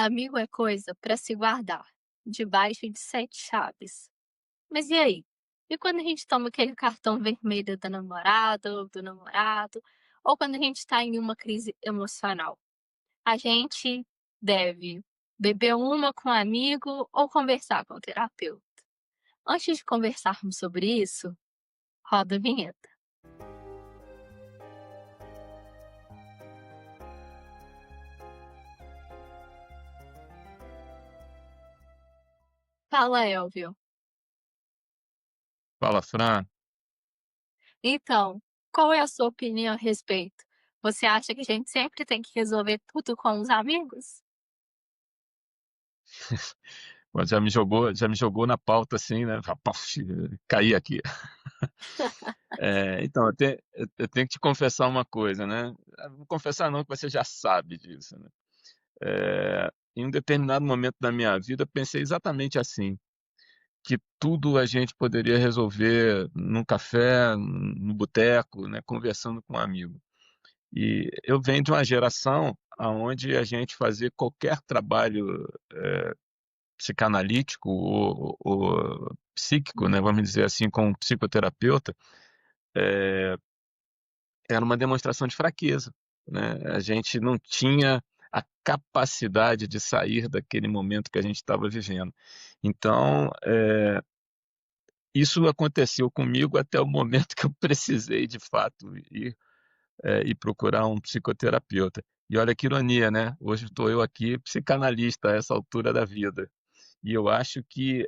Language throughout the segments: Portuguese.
Amigo é coisa para se guardar, debaixo de 7 chaves. Mas e aí? E quando a gente toma aquele cartão vermelho da namorada ou do namorado, ou quando a gente está em uma crise emocional? A gente deve beber uma com um amigo ou conversar com o terapeuta? Antes de conversarmos sobre isso, roda a vinheta. Fala, Elvio. Fala, Fran. Então, qual é a sua opinião a respeito? Você acha que a gente sempre tem que resolver tudo com os amigos? Pô, já me jogou na pauta assim, né? Paf, caí aqui. Então, eu tenho que te confessar uma coisa, né? Não confessar não, que você já sabe disso, né? Em um determinado momento da minha vida, eu pensei exatamente assim, que tudo a gente poderia resolver num café, no boteco, né? Conversando com um amigo. E eu venho de uma geração onde a gente fazia qualquer trabalho psicanalítico ou psíquico, né, vamos dizer assim, com um psicoterapeuta, era uma demonstração de fraqueza, né? A gente não tinha a capacidade de sair daquele momento que a gente estava vivendo. Então, isso aconteceu comigo até o momento que eu precisei, de fato, ir procurar um psicoterapeuta. E olha que ironia, né? Hoje estou eu aqui, psicanalista, a essa altura da vida. E eu acho que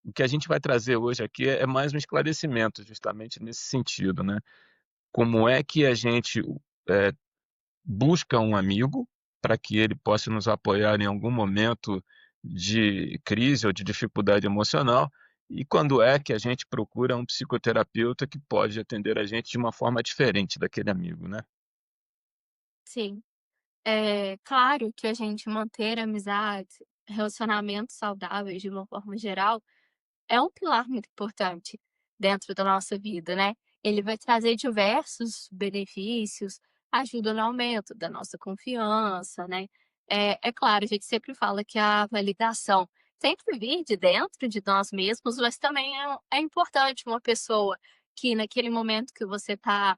o que a gente vai trazer hoje aqui é mais um esclarecimento, justamente nesse sentido, né? Como é que a gente eh, busca um amigo para que ele possa nos apoiar em algum momento de crise ou de dificuldade emocional, e quando é que a gente procura um psicoterapeuta que pode atender a gente de uma forma diferente daquele amigo, né? Sim. É claro que a gente manter amizades, relacionamentos saudáveis de uma forma geral, é um pilar muito importante dentro da nossa vida, né. Ele vai trazer diversos benefícios, ajuda no aumento da nossa confiança, né. É claro, a gente sempre fala que a validação tem que vir de dentro de nós mesmos, mas também é importante uma pessoa que naquele momento que você está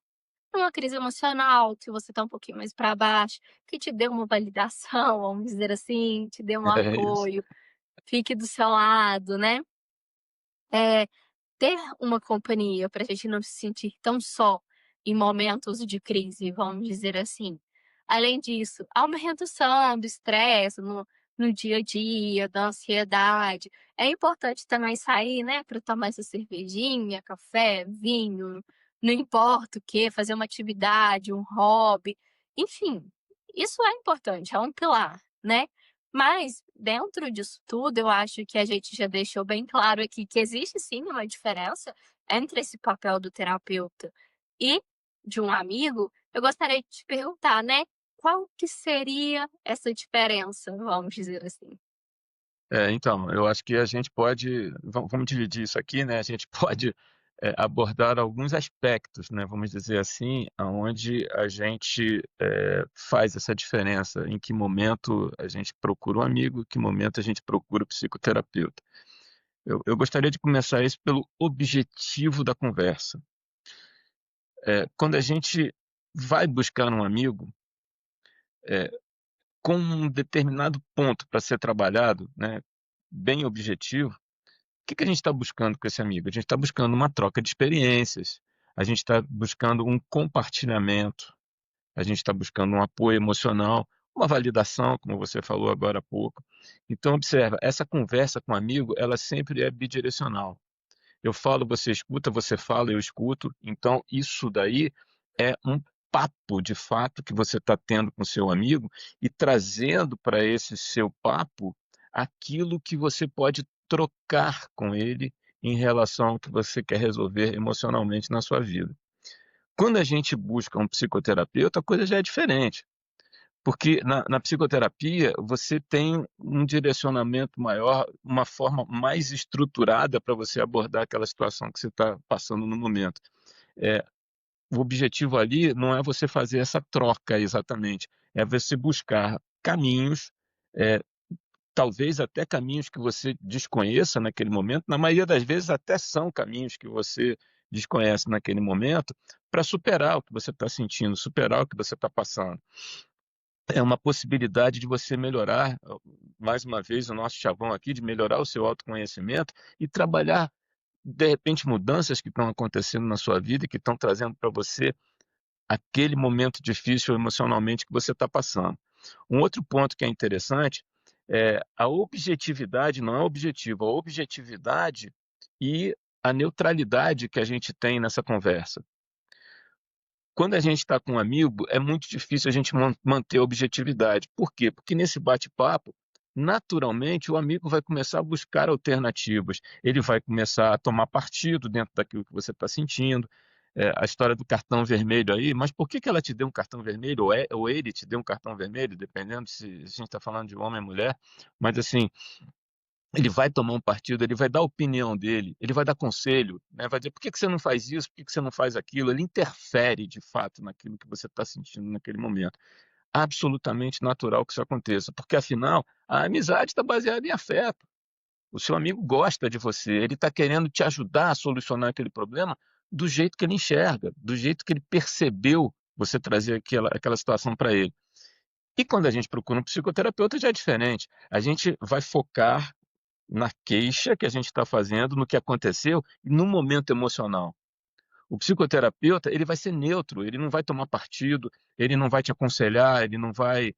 numa crise emocional, que você está um pouquinho mais para baixo, que te dê uma validação, vamos dizer assim, te dê um É isso. apoio, fique do seu lado, né. Eh, Ter uma companhia para a gente não se sentir tão só em momentos de crise, vamos dizer assim. Além disso, há uma redução do estresse no dia a dia, da ansiedade. É importante também sair, né, para tomar essa cervejinha, café, vinho, não importa o que, fazer uma atividade, um hobby, enfim, isso é importante, é um pilar, né. Mas, dentro disso tudo, eu acho que a gente já deixou bem claro aqui que existe sim uma diferença entre esse papel do terapeuta e de um amigo. Eu gostaria de te perguntar, né, qual que seria essa diferença, vamos dizer assim? Então, eu acho que a gente pode, vamos dividir isso aqui, né? A gente pode abordar alguns aspectos, né? Vamos dizer assim, aonde a gente faz essa diferença, em que momento a gente procura um amigo, que momento a gente procura o psicoterapeuta. Eu gostaria de começar isso pelo objetivo da conversa. Quando a gente vai buscar um amigo é, com um determinado ponto para ser trabalhado, né? Bem objetivo. O que a gente está buscando com esse amigo? A gente está buscando uma troca de experiências, a gente está buscando um compartilhamento, a gente está buscando um apoio emocional, uma validação, como você falou agora há pouco. Então, observa, essa conversa com o amigo, ela sempre é bidirecional. Eu falo, você escuta, você fala, eu escuto. Então, isso daí é um papo de fato que você está tendo com seu amigo e trazendo para esse seu papo aquilo que você pode trocar com ele em relação ao que você quer resolver emocionalmente na sua vida. Quando a gente busca um psicoterapeuta, a coisa já é diferente. Porque na psicoterapia você tem um direcionamento maior, uma forma mais estruturada para você abordar aquela situação que você está passando no momento. Eh, o objetivo ali não é você fazer essa troca exatamente, é você buscar caminhos, talvez até caminhos que você desconheça naquele momento, na maioria das vezes até são caminhos que você desconhece naquele momento, para superar o que você está sentindo, superar o que você está passando. É uma possibilidade de você melhorar, mais uma vez o nosso chavão aqui, de melhorar o seu autoconhecimento e trabalhar, de repente, mudanças que estão acontecendo na sua vida e que estão trazendo para você aquele momento difícil emocionalmente que você está passando. Um outro ponto que é interessante é a objetividade, não é objetivo, a objetividade e a neutralidade que a gente tem nessa conversa. Quando a gente está com um amigo, é muito difícil a gente manter a objetividade. Por quê? Porque nesse bate-papo, naturalmente, o amigo vai começar a buscar alternativas. Ele vai começar a tomar partido dentro daquilo que você está sentindo. A história do cartão vermelho aí, mas por que ela te deu um cartão vermelho? Ou ele te deu um cartão vermelho, dependendo se a gente está falando de homem ou mulher. Mas assim, ele vai tomar um partido, ele vai dar a opinião dele, ele vai dar conselho, né, vai dizer: "Por que que você não faz isso? Por que que você não faz aquilo?". Ele interfere, de fato, naquilo que você está sentindo naquele momento. Absolutamente natural que isso aconteça, porque afinal, a amizade está baseada em afeto. O seu amigo gosta de você, ele está querendo te ajudar a solucionar aquele problema do jeito que ele enxerga, do jeito que ele percebeu você trazer aquela situação para ele. E quando a gente procura um psicoterapeuta já é diferente, a gente vai focar na queixa que a gente está fazendo, no que aconteceu e no momento emocional. O psicoterapeuta, ele vai ser neutro, ele não vai tomar partido, ele não vai te aconselhar, ele não vai,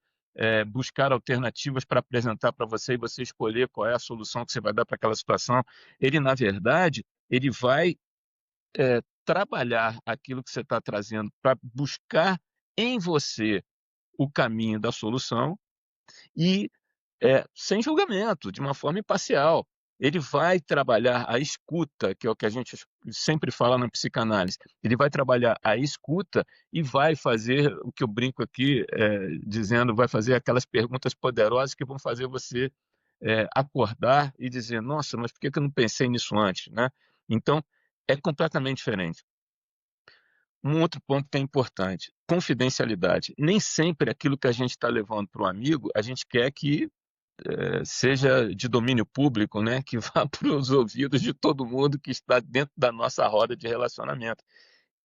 buscar alternativas para apresentar para você e você escolher qual é a solução que você vai dar para aquela situação. Ele, na verdade, ele vai, trabalhar aquilo que você está trazendo para buscar em você o caminho da solução e sem julgamento, de uma forma imparcial. Ele vai trabalhar a escuta, que é o que a gente sempre fala na psicanálise. Ele vai trabalhar a escuta e vai fazer o que eu brinco aqui, dizendo, vai fazer aquelas perguntas poderosas que vão fazer você, acordar e dizer: "Nossa, mas por que que eu não pensei nisso antes?", né. Então, é completamente diferente. Um outro ponto que é importante, confidencialidade. Nem sempre aquilo que a gente está levando para o amigo, a gente quer que seja de domínio público, né, que vá para os ouvidos de todo mundo que está dentro da nossa roda de relacionamento.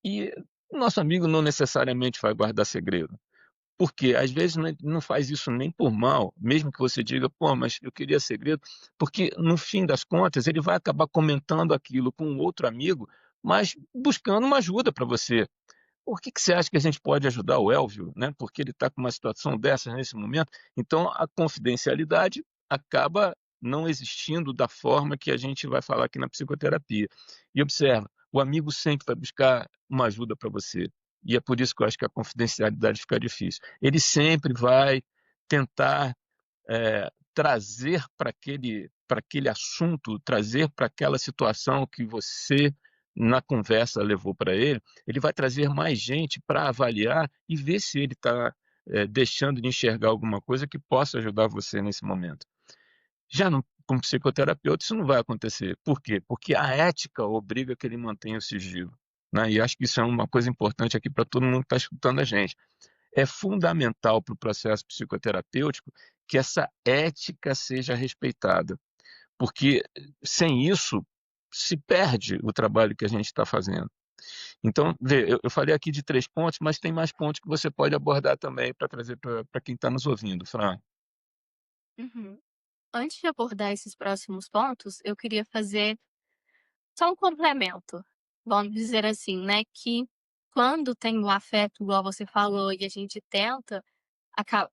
E o nosso amigo não necessariamente vai guardar segredo, porque às vezes não faz isso nem por mal, mesmo que você diga: "Pô, mas eu queria segredo", porque no fim das contas ele vai acabar comentando aquilo com um outro amigo, mas buscando uma ajuda para você. Por que que você acha que a gente pode ajudar o Elvio, né, porque ele está com uma situação dessas nesse momento? Então a confidencialidade acaba não existindo da forma que a gente vai falar aqui na psicoterapia. E observa, o amigo sempre vai buscar uma ajuda para você, e é por isso que eu acho que a confidencialidade fica difícil. Ele sempre vai tentar trazer para aquele assunto, trazer para aquela situação que você, na conversa, levou para ele, ele vai trazer mais gente para avaliar e ver se ele está, deixando de enxergar alguma coisa que possa ajudar você nesse momento. Já no com um psicoterapeuta isso não vai acontecer. Por quê? Porque a ética obriga que ele mantenha o sigilo, né, e acho que isso é uma coisa importante aqui para todo mundo que está escutando a gente. É fundamental para o processo psicoterapêutico que essa ética seja respeitada, porque sem isso se perde o trabalho que a gente está fazendo. Então, vê, eu falei aqui de 3 pontos, mas tem mais pontos que você pode abordar também para trazer para quem está nos ouvindo, Fran. Uhum. Antes de abordar esses próximos pontos, eu queria fazer só um complemento. Vamos dizer assim, né, que quando tem o afeto, igual você falou, e a gente tenta aca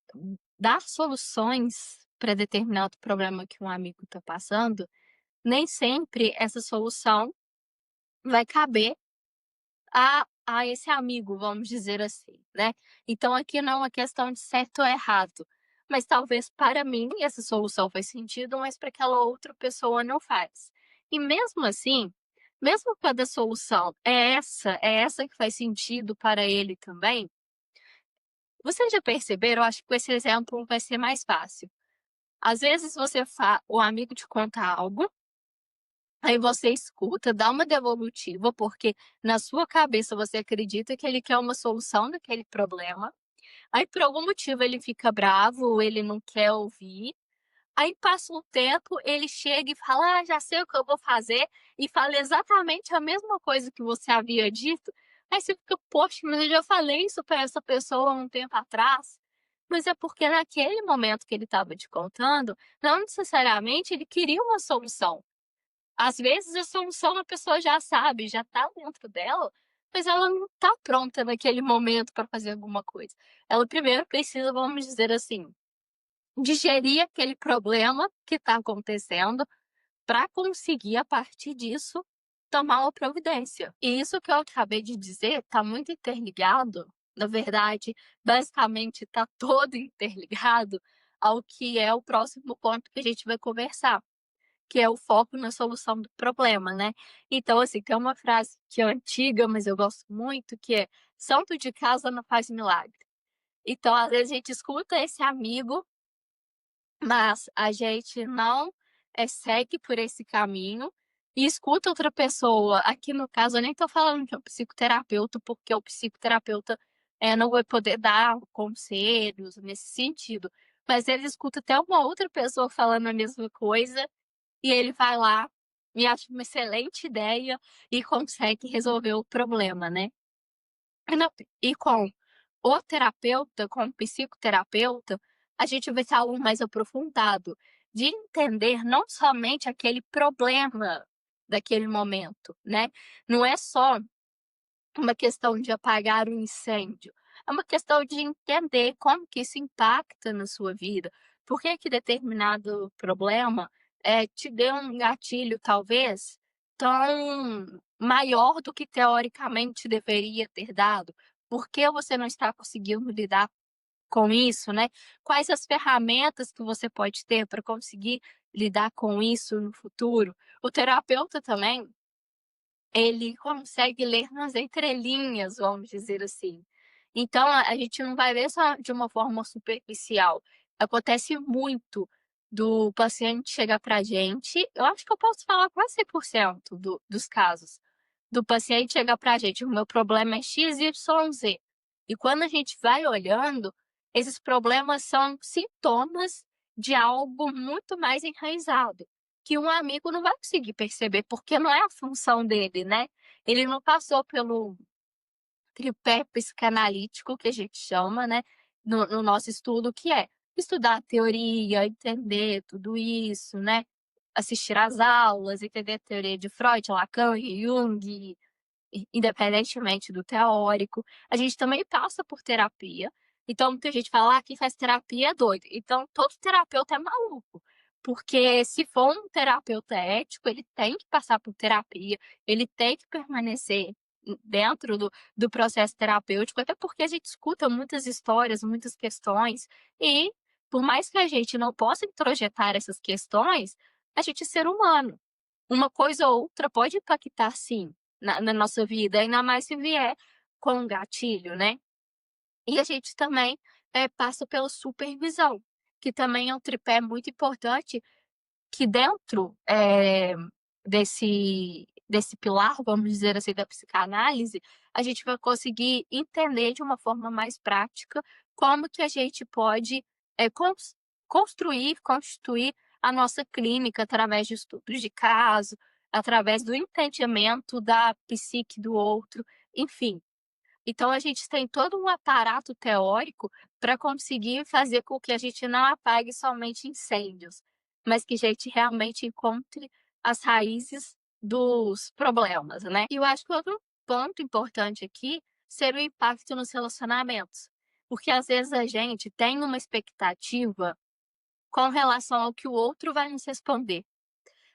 dar soluções para determinado problema que um amigo está passando, nem sempre essa solução vai caber a esse amigo, vamos dizer assim, né. Então aqui não é uma questão de certo ou errado, mas talvez para mim essa solução faz sentido, mas para aquela outra pessoa não faz. E mesmo assim, mesmo quando a solução é essa que faz sentido para ele também, vocês já perceberam, eu acho que com esse exemplo vai ser mais fácil. Às vezes o amigo te conta algo, aí você escuta, dá uma devolutiva, porque na sua cabeça você acredita que ele quer uma solução daquele problema, Aí por algum motivo ele fica bravo, ele não quer ouvir, aí passa um tempo, ele chega e fala: "Ah, já sei o que eu vou fazer", e fala exatamente a mesma coisa que você havia dito. Aí você fica: "Poxa, mas eu já falei isso para essa pessoa há um tempo atrás". Mas é porque naquele momento que ele estava te contando, não necessariamente ele queria uma solução. Às vezes a solução a pessoa já sabe, já está dentro dela, mas ela não está pronta naquele momento para fazer alguma coisa. Ela primeiro precisa, vamos dizer assim, digerir aquele problema que está acontecendo, para conseguir, a partir disso, tomar uma providência. E isso que eu acabei de dizer está muito interligado, na verdade, basicamente está todo interligado ao que é o próximo ponto que a gente vai conversar, que é o foco na solução do problema, né. Então, assim, tem uma frase que é antiga, mas eu gosto muito, que é: "Santo de casa não faz milagre". Então, às vezes, a gente escuta esse amigo, mas a gente não, segue por esse caminho e escuta outra pessoa. Aqui no caso eu nem tô falando de um psicoterapeuta, porque o psicoterapeuta, não vai poder dar conselhos nesse sentido, mas ele escuta até uma outra pessoa falando a mesma coisa, e ele vai lá e acha uma excelente ideia e consegue resolver o problema, né. E não, e com o terapeuta, com o psicoterapeuta, a gente vai ter algo mais aprofundado, de entender não somente aquele problema daquele momento, né. Não é só uma questão de apagar o incêndio, é uma questão de entender como que isso impacta na sua vida. Por que que determinado problema, te deu um gatilho talvez tão maior do que teoricamente deveria ter dado. Por que você não está conseguindo lidar com isso, né? Quais as ferramentas que você pode ter para conseguir lidar com isso no futuro? O terapeuta também, ele consegue ler nas entrelinhas, vamos dizer assim. Então a gente não vai ver só de uma forma superficial. Acontece muito do paciente chegar pra gente, eu acho que eu posso falar quase 100% dos casos, do paciente chegar pra gente: "O meu problema é X, Y, Z". E quando a gente vai olhando, esses problemas são sintomas de algo muito mais enraizado, que um amigo não vai conseguir perceber, porque não é a função dele, né. Ele não passou pelo tripé psicanalítico, que a gente chama, né, no nosso estudo, que é estudar a teoria, entender tudo isso, né, assistir às aulas, entender a teoria de Freud, Lacan e Jung, independentemente do teórico. A gente também passa por terapia, então muita gente fala: "Ah, quem faz terapia é doido", então todo terapeuta é maluco, porque se for um terapeuta ético, ele tem que passar por terapia, ele tem que permanecer dentro do processo terapêutico, até porque a gente escuta muitas histórias, muitas questões, e por mais que a gente não possa introjetar essas questões, a gente é ser humano. Uma coisa ou outra pode impactar sim, na nossa vida, ainda mais se vier com um gatilho, né. E a gente também, passa pela supervisão, que também é um tripé muito importante, que dentro, desse pilar, vamos dizer assim, da psicanálise, a gente vai conseguir entender de uma forma mais prática como que a gente pode, construir, constituir a nossa clínica através de estudos de caso, através do entendimento da psique do outro, enfim. Então a gente tem todo um aparato teórico para conseguir fazer com que a gente não apague somente incêndios, mas que a gente realmente encontre as raízes dos problemas, né. E eu acho que outro ponto importante aqui seria o impacto nos relacionamentos, porque às vezes a gente tem uma expectativa com relação ao que o outro vai nos responder.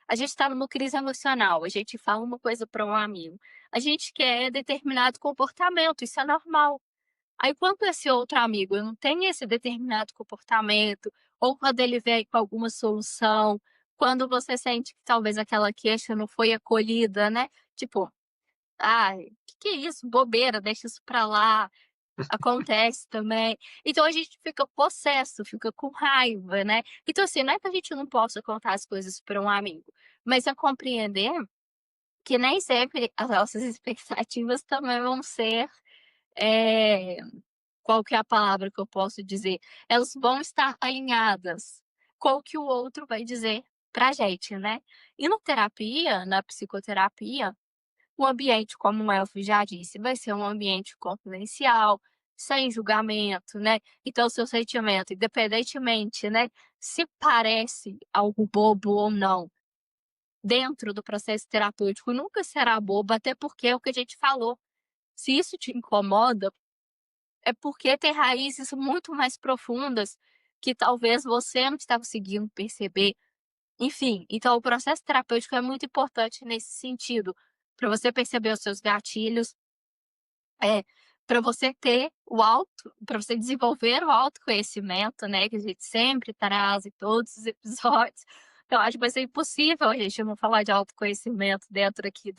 A gente está numa crise emocional, a gente fala uma coisa para um amigo, a gente quer determinado comportamento, isso é normal. Aí quando esse outro amigo não tem esse determinado comportamento, ou quando ele vem com alguma solução, quando você sente que talvez aquela queixa não foi acolhida, né, tipo: "Ai, que é isso? Bobeira, deixa isso pra lá". Acontece também. Então a gente fica possesso, fica com raiva, né. Então assim, não é que a gente não possa contar as coisas para um amigo, mas é compreender que nem sempre as nossas expectativas também vão ser, eh, qual que é a palavra que eu posso dizer? Elas vão estar alinhadas com o que o outro vai dizer pra gente, né. E no terapia, na psicoterapia, o ambiente, como o Elfo já disse, vai ser um ambiente confidencial, sem julgamento, né. Então o seu sentimento, independentemente, né, se parece algo bobo ou não, dentro do processo terapêutico nunca será bobo, até porque é o que a gente falou, se isso te incomoda, é porque tem raízes muito mais profundas que talvez você não está conseguindo perceber. Enfim, então o processo terapêutico é muito importante nesse sentido, para você perceber os seus gatilhos, é, para você ter para você desenvolver o autoconhecimento, né, que a gente sempre traz em todos os episódios. Então acho que vai ser impossível a gente não falar de autoconhecimento dentro aqui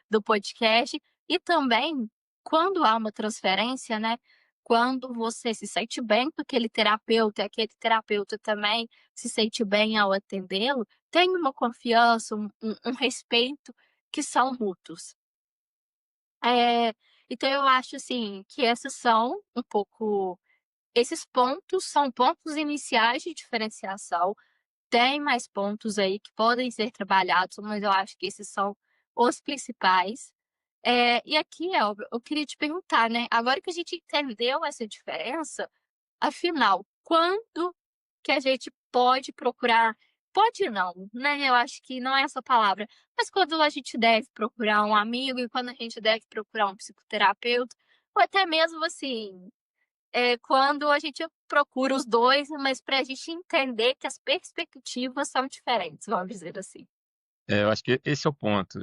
do podcast. E também, quando há uma transferência, né, quando você se sente bem com aquele terapeuta e aquele terapeuta também se sente bem ao atendê-lo, tem uma confiança, um respeito que são mútuos. É, então eu acho, assim, que esses pontos são pontos iniciais de diferenciação. Tem mais pontos aí que podem ser trabalhados, mas eu acho que esses são os principais. E aqui, Elvio, eu queria te perguntar, né, agora que a gente entendeu essa diferença, afinal, quando que a gente pode não, né, eu acho que não é essa palavra, mas quando a gente deve procurar um amigo e quando a gente deve procurar um psicoterapeuta, ou até mesmo, assim, quando a gente procura os 2, mas para a gente entender que as perspectivas são diferentes, vamos dizer assim. Eu acho que esse é o ponto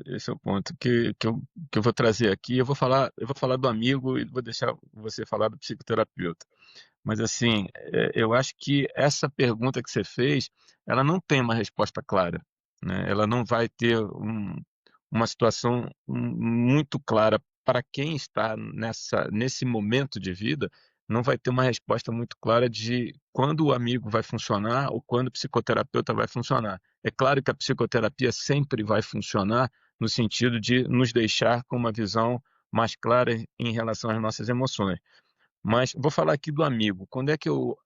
que eu vou trazer aqui. Eu vou falar do amigo e vou deixar você falar do psicoterapeuta. Mas assim, eu acho que essa pergunta que você fez, ela não tem uma resposta clara, né, ela não vai ter uma situação muito clara para quem está nesse momento de vida, não vai ter uma resposta muito clara de quando o amigo vai funcionar ou quando o psicoterapeuta vai funcionar. É claro que a psicoterapia sempre vai funcionar no sentido de nos deixar com uma visão mais clara em relação às nossas emoções. Mas vou falar aqui do amigo. Quando é que eu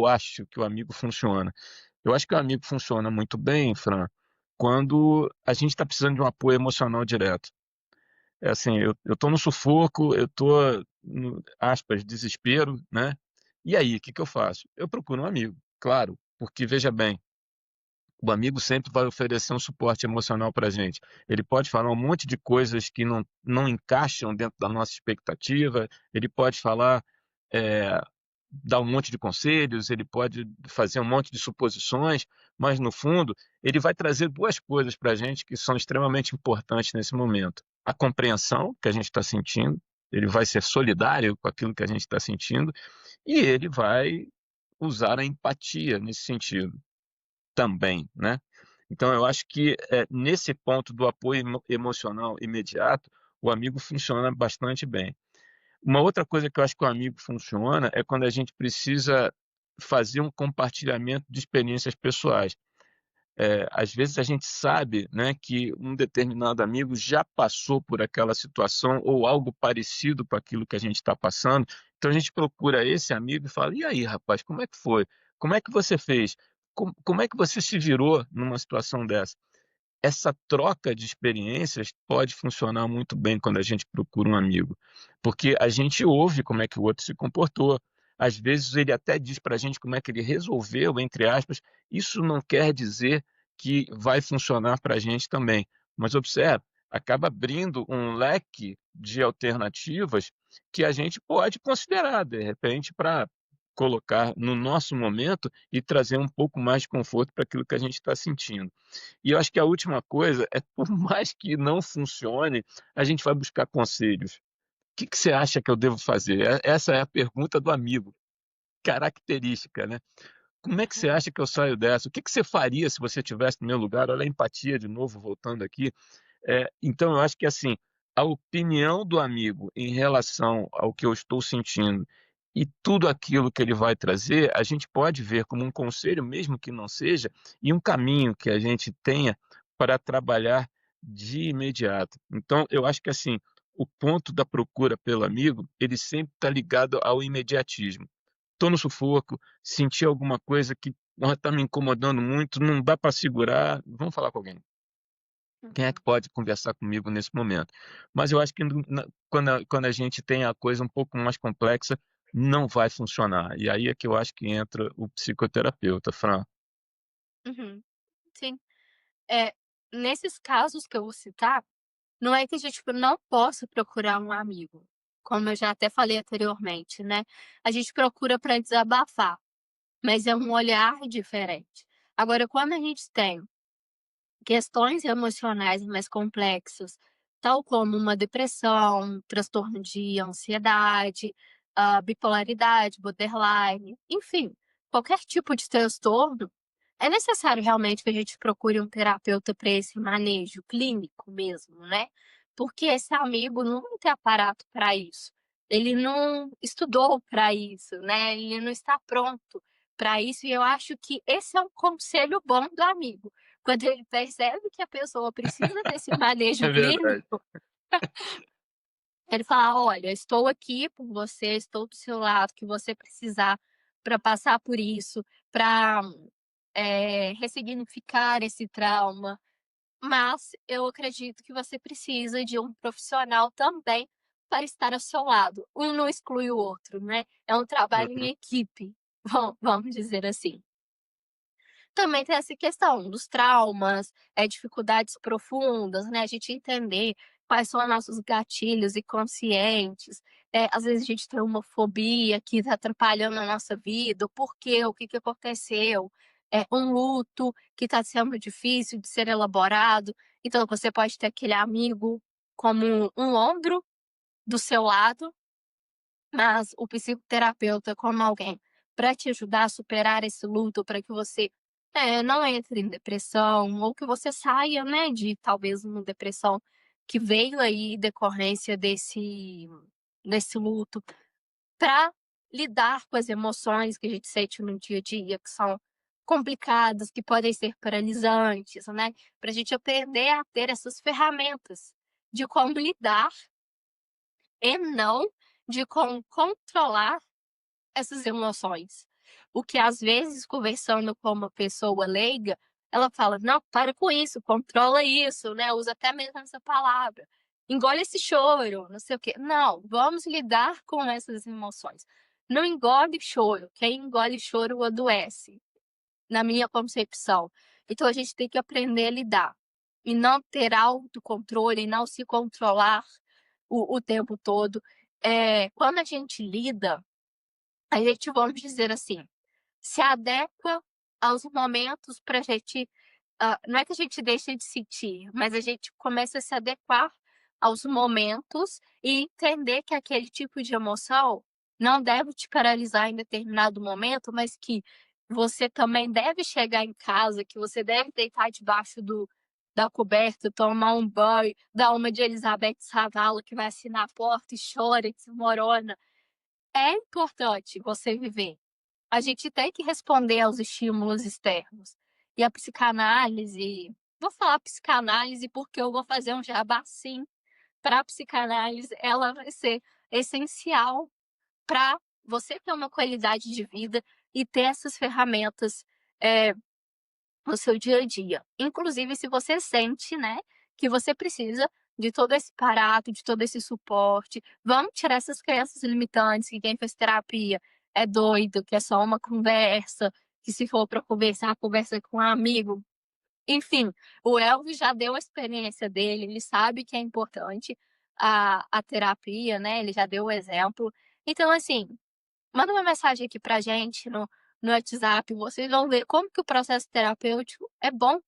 acho que o amigo funciona? Eu acho que o amigo funciona muito bem, Fran, quando a gente está precisando de um apoio emocional direto. É assim, eu estou no sufoco, eu estou no aspas, desespero, né? E aí, o que que eu faço? Eu procuro um amigo, claro, porque veja bem, o amigo sempre vai oferecer um suporte emocional para a gente. Ele pode falar um monte de coisas que não encaixam dentro da nossa expectativa, ele pode falar, eh, dar um monte de conselhos, ele pode fazer um monte de suposições, mas no fundo, ele vai trazer 2 coisas para a gente que são extremamente importantes nesse momento. A compreensão que a gente está sentindo, ele vai ser solidário com aquilo que a gente está sentindo, e ele vai usar a empatia nesse sentido também, né. Então eu acho que, nesse ponto do apoio emocional imediato, o amigo funciona bastante bem. Uma outra coisa que eu acho que o amigo funciona é quando a gente precisa fazer um compartilhamento de experiências pessoais. Às vezes a gente sabe, né, que um determinado amigo já passou por aquela situação ou algo parecido com aquilo que a gente está passando, então a gente procura esse amigo e fala: "E aí rapaz, como é que foi? Como é que você fez? Como é que você se virou numa situação dessa?" Essa troca de experiências pode funcionar muito bem quando a gente procura um amigo, porque a gente ouve como é que o outro se comportou. Às vezes ele até diz para a gente como é que ele resolveu, entre aspas. Isso não quer dizer que vai funcionar para a gente também. Mas observe, acaba abrindo um leque de alternativas que a gente pode considerar, de repente, para colocar no nosso momento e trazer um pouco mais de conforto para aquilo que a gente está sentindo. E eu acho que a última coisa é, por mais que não funcione, a gente vai buscar conselhos. O que que você acha que eu devo fazer? Essa é a pergunta do amigo, característica, né. Como é que você acha que eu saio dessa? O que que você faria se você estivesse no meu lugar? Olha a empatia de novo voltando aqui. Então eu acho que, assim, a opinião do amigo em relação ao que eu estou sentindo e tudo aquilo que ele vai trazer, a gente pode ver como um conselho, mesmo que não seja, e um caminho que a gente tenha para trabalhar de imediato. Então eu acho que, assim, o ponto da procura pelo amigo, ele sempre está ligado ao imediatismo. Estou no sufoco, senti alguma coisa que está me incomodando muito, não dá para segurar, vamos falar com alguém. Quem é que Uhum, pode conversar comigo nesse momento? Mas eu acho que quando a gente tem a coisa um pouco mais complexa, não vai funcionar. E aí é que eu acho que entra o psicoterapeuta, Fran. uhum, sim. É, nesses casos que eu vou citar, não é que a gente, tipo, não possa procurar um amigo, como eu já até falei anteriormente, né, a gente procura para desabafar, mas é um olhar diferente. Agora quando a gente tem questões emocionais mais complexas, tal como uma depressão, transtorno de ansiedade, bipolaridade, borderline, enfim, qualquer tipo de transtorno, é necessário realmente que a gente procure um terapeuta para esse manejo clínico mesmo, né? Porque esse amigo não tem aparato para isso. Ele não estudou para isso, né? Ele não está pronto para isso. E eu acho que esse é um conselho bom do amigo. Quando ele percebe que a pessoa precisa desse manejo É verdade. clínico, ele fala: "Olha, estou aqui por você, estou do seu lado, que você precisar para passar por isso, para ressignificar esse trauma, mas eu acredito que você precisa de um profissional também para estar ao seu lado. Um não exclui o outro, né, é um trabalho em Uhum. equipe", vamos dizer assim. Também tem essa questão dos traumas, dificuldades profundas, né, a gente entender quais são os nossos gatilhos inconscientes, às vezes a gente tem uma fobia que está atrapalhando a nossa vida, o porquê, o que que aconteceu, um luto que está sendo difícil de ser elaborado, então você pode ter aquele amigo como um ombro do seu lado, mas o psicoterapeuta como alguém para te ajudar a superar esse luto, para que você, não entre em depressão ou que você saia, né, de talvez uma depressão que veio aí decorrência desse luto, para lidar com as emoções que a gente sente no dia a dia, que são complicadas, que podem ser paralisantes, né, para a gente aprender a ter essas ferramentas de como lidar e não de como controlar essas emoções. O que às vezes conversando com uma pessoa leiga, ela fala: "Não, para com isso, controla isso", né, usa até mesmo essa palavra. "Engole esse choro", não sei o quê. Não, vamos lidar com essas emoções. Não engole choro, quem engole choro adoece, na minha concepção. Então a gente tem que aprender a lidar, e não ter autocontrole, e não se controlar o tempo todo. Quando a gente lida, a gente, vamos dizer assim, se adequa aos momentos pra gente, não é que a gente deixe de sentir, mas a gente começa a se adequar aos momentos e entender que aquele tipo de emoção não deve te paralisar em determinado momento, mas que você também deve chegar em casa, que você deve deitar debaixo da coberta, tomar um banho, dar uma de Elizabeth Savala que vai assim na porta e chora e desmorona. É importante você viver. A gente tem que responder aos estímulos externos. E a psicanálise, vou falar psicanálise porque eu vou fazer um jabá sim, para a psicanálise, ela vai ser essencial para você ter uma qualidade de vida e ter essas ferramentas, eh, no seu dia a dia. Inclusive se você sente, né, que você precisa de todo esse aparato, de todo esse suporte, vamos tirar essas crenças limitantes que quem fez terapia é doido, que é só uma conversa, que se for para conversar, conversa com um amigo. Enfim, o Elvis já deu a experiência dele, ele sabe que é importante a terapia, né, ele já deu o exemplo. Então assim, manda uma mensagem aqui pra gente no WhatsApp, vocês vão ver como que o processo terapêutico é bom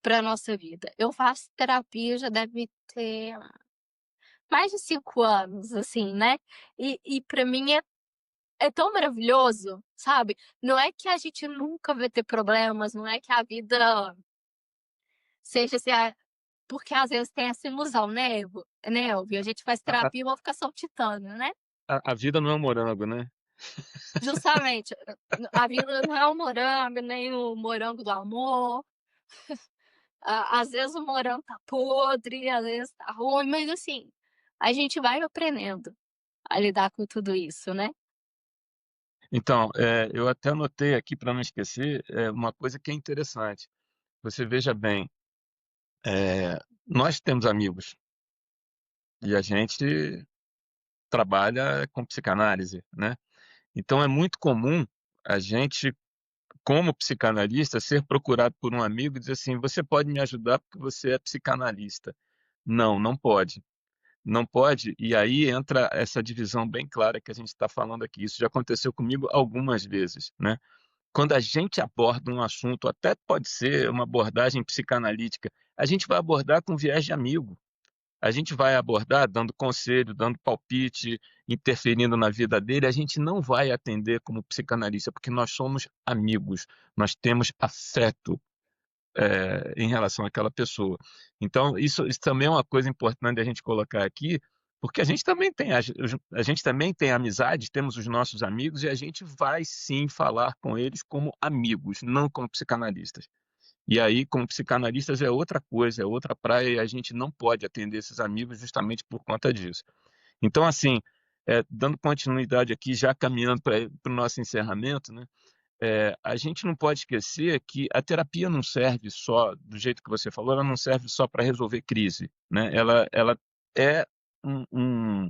pra nossa vida. Eu faço terapia já deve ter mais de 5 anos, assim, né, e pra mim é tão maravilhoso, sabe. Não é que a gente nunca vai ter problemas, não é que a vida seja assim, porque às vezes tem essa ilusão, né, Elvio, a gente faz A a terapia e vamos ficar saltitando, né. a vida não é um morango, né. Justamente, a vida não é um morango, nem o morango do amor. Às vezes o morango tá podre, às vezes tá ruim, mas assim, a gente vai aprendendo a lidar com tudo isso, né. Então, eu até anotei aqui para não esquecer, uma coisa que é interessante. Você veja bem, nós temos amigos e a gente trabalha com psicanálise, né. Então é muito comum a gente, como psicanalista, ser procurado por um amigo e dizer assim: "Você pode me ajudar porque você é psicanalista". Não, não pode. Não pode, e aí entra essa divisão bem clara que a gente está falando aqui. Isso já aconteceu comigo algumas vezes, né. Quando a gente aborda um assunto, até pode ser uma abordagem psicanalítica, a gente vai abordar com viés de amigo. A gente vai abordar dando conselho, dando palpite, interferindo na vida dele, a gente não vai atender como psicanalista, porque nós somos amigos, nós temos afeto, em relação àquela pessoa. Então isso também é uma coisa importante a gente colocar aqui, porque a gente também tem amizade, temos os nossos amigos e a gente vai sim falar com eles como amigos, não como psicanalistas. E aí, como psicanalistas é outra coisa, é outra praia e a gente não pode atender esses amigos justamente por conta disso. Então assim, dando continuidade aqui, já caminhando para o nosso encerramento, né, a gente não pode esquecer que a terapia não serve só, do jeito que você falou, ela não serve só para resolver crise, né, ela é um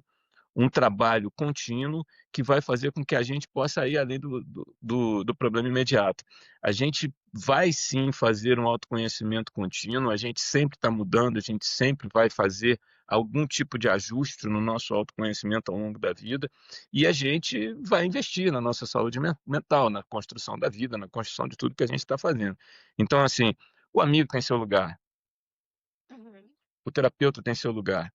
um trabalho contínuo que vai fazer com que a gente possa ir além do problema imediato. A gente vai sim fazer um autoconhecimento contínuo, a gente sempre está mudando, a gente sempre vai fazer algum tipo de ajuste no nosso autoconhecimento ao longo da vida, e a gente vai investir na nossa saúde mental, na construção da vida, na construção de tudo que a gente está fazendo. Então, assim, o amigo tem seu lugar, Uhum. o terapeuta tem seu lugar.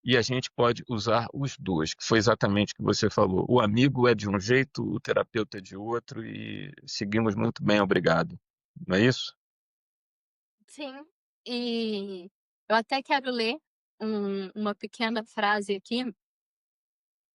E a gente pode usar os 2, que foi exatamente o que você falou. O amigo é de um jeito, o terapeuta é de outro e seguimos muito bem, obrigado. Não é isso? Sim, e eu até quero ler uma pequena frase aqui,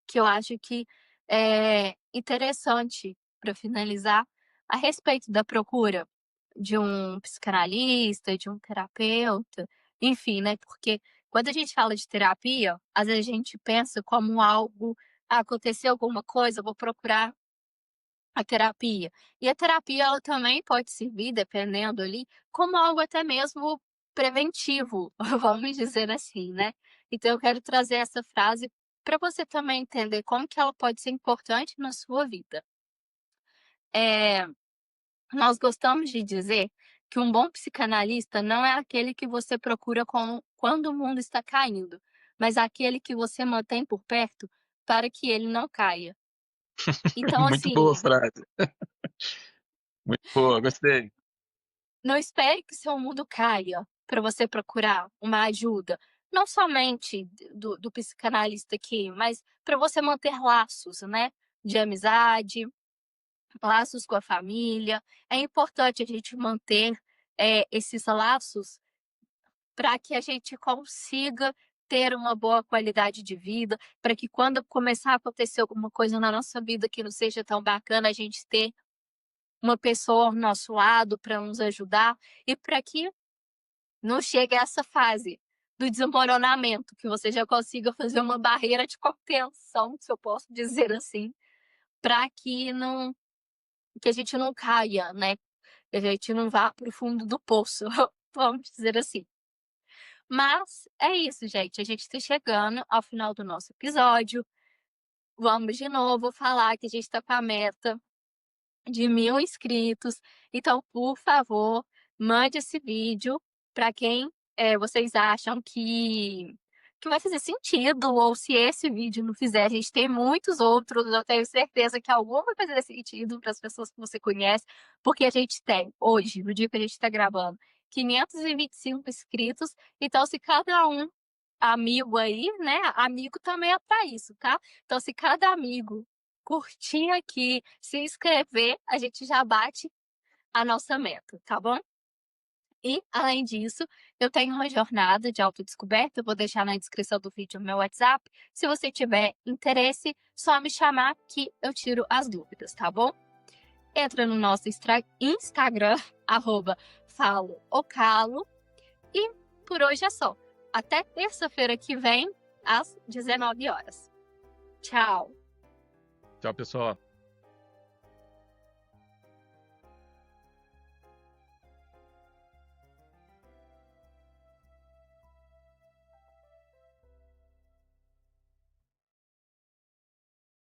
que eu acho que é interessante para finalizar, a respeito da procura de um psicanalista, de um terapeuta, enfim, né, porque quando a gente fala de terapia, às vezes a gente pensa como algo: "Ah, aconteceu alguma coisa, eu vou procurar a terapia". E a terapia ela também pode servir, dependendo ali, como algo até mesmo preventivo, vamos dizer assim, né. Então eu quero trazer essa frase para você também entender como que ela pode ser importante na sua vida. Eh, Nós gostamos de dizer que um bom psicanalista não é aquele que você procura quando o mundo está caindo, mas aquele que você mantém por perto para que ele não caia. Então Muito boa assim, frase, muito boa, gostei. não espere que seu mundo caia para você procurar uma ajuda, não somente do psicanalista aqui, mas para você manter laços, né, de amizade, laços com a família. É importante a gente manter, esses laços para que a gente consiga ter uma boa qualidade de vida, para que quando começar a acontecer alguma coisa na nossa vida que não seja tão bacana, a gente ter uma pessoa ao nosso lado para nos ajudar e para que não chegue a essa fase do desmoronamento, que você já consiga fazer uma barreira de contenção, se eu posso dizer assim, para que a gente não caia, né, que a gente não vá para o fundo do poço, vamos dizer assim. Mas é isso, gente, a gente está chegando ao final do nosso episódio. Vamos de novo falar que a gente está com a meta de 1.000 inscritos. Então, por favor, mande esse vídeo para quem, vocês acham que vai fazer sentido, ou se esse vídeo não fizer, a gente tem muitos outros, eu tenho certeza que algum vai fazer sentido para as pessoas que você conhece, porque a gente tem, hoje, no dia que a gente está gravando, 525 inscritos, então se cada um amigo aí, né, amigo também é para isso, tá? Então se cada amigo curtir aqui, se inscrever, a gente já bate a nossa meta, tá bom? E, além disso, eu tenho uma jornada de autodescoberta, eu vou deixar na descrição do vídeo o meu WhatsApp. Se você tiver interesse, só me chamar que eu tiro as dúvidas, tá bom? Entra no nosso Instagram, @faloocalo. E por hoje é só. Até terça-feira que vem às 19 horas. Tchau. Tchau, pessoal.